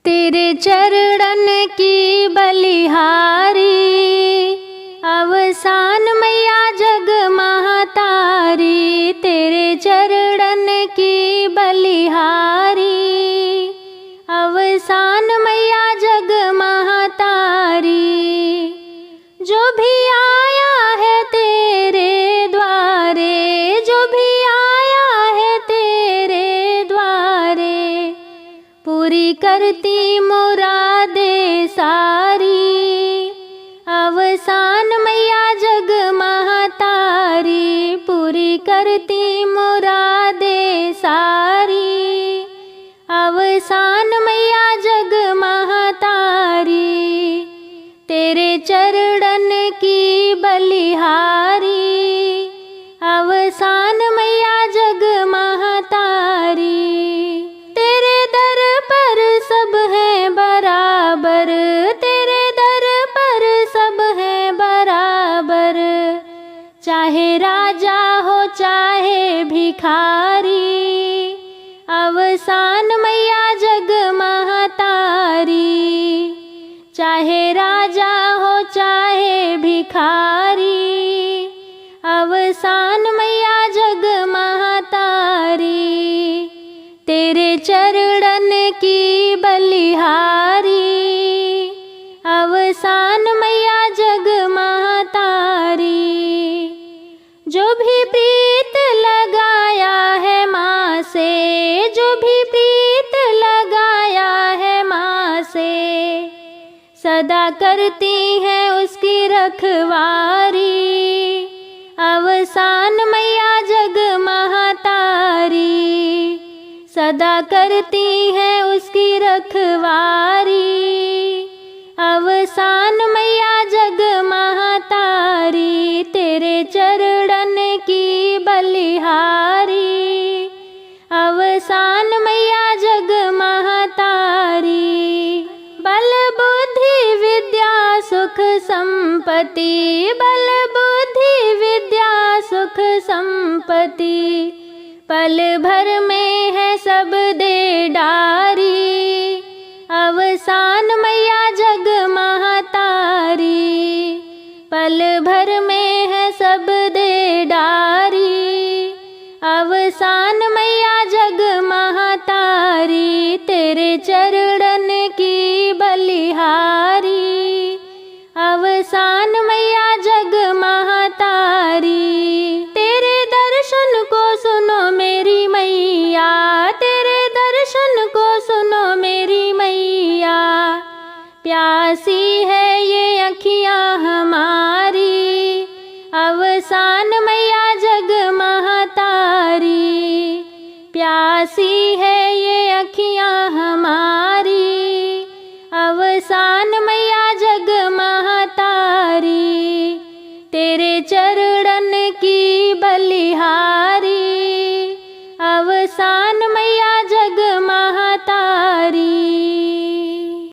तेरे चरणन की बलिहारी, अवसान मैया जग महतारी। तेरे चरणन की बलिहारी, अवसान मैया जग महतारी। जो भी आया है तेरे द्वारे, जो भी आया है तेरे द्वारे, पूरी करती मुरादे सारी। अवसान मैया जग महतारी, पूरी करती मुरादे सारी। अवसान मैया जग महतारी, तेरे चरणन की बलिहारी। अवसान मैया जग महतारी, तेरे दर पर सब है बराबर, तेरे दर पर सब है बराबर। चाहे राजा हो चाहे भिखारी, अवसान मैया जग महतारी। चाहे राजा हो चाहे भिखारी, अवसान मैया जग महतारी। तेरे चरणन की बलिहारी, अवसान मैया जग महतारी। जो भी प्रीत लगाया है माँ से, जो भी प्रीत लगाया है माँ से, सदा करती है उसकी रखवारी। अवसान मैया जग महतारी, सदा करती है उसकी रखवारी। अवसान मैया जग महतारी, तेरे चरणन की बलिहारी। अवसान मैया जग महतारी, बल बुद्धि विद्या सुख संपत्ति, बल बुद्धि विद्या सुख संपत्ति, पल भर में है सब दे डारी। अवसान मैया जग महतारी, पल भर में है सब दे डारी। अवसान मैया जग महतारी, तेरे चरणन की बलिहारी। अवसान मैया जग महतारी, तेरे दर्शन को सुनो मेरी मैया, तेरे दर्शन को सुनो मेरी मैया। प्यासी है ये अखियाँ हमारी, अवसान मैया जग महतारी। प्यासी है ये अखियाँ हमारी,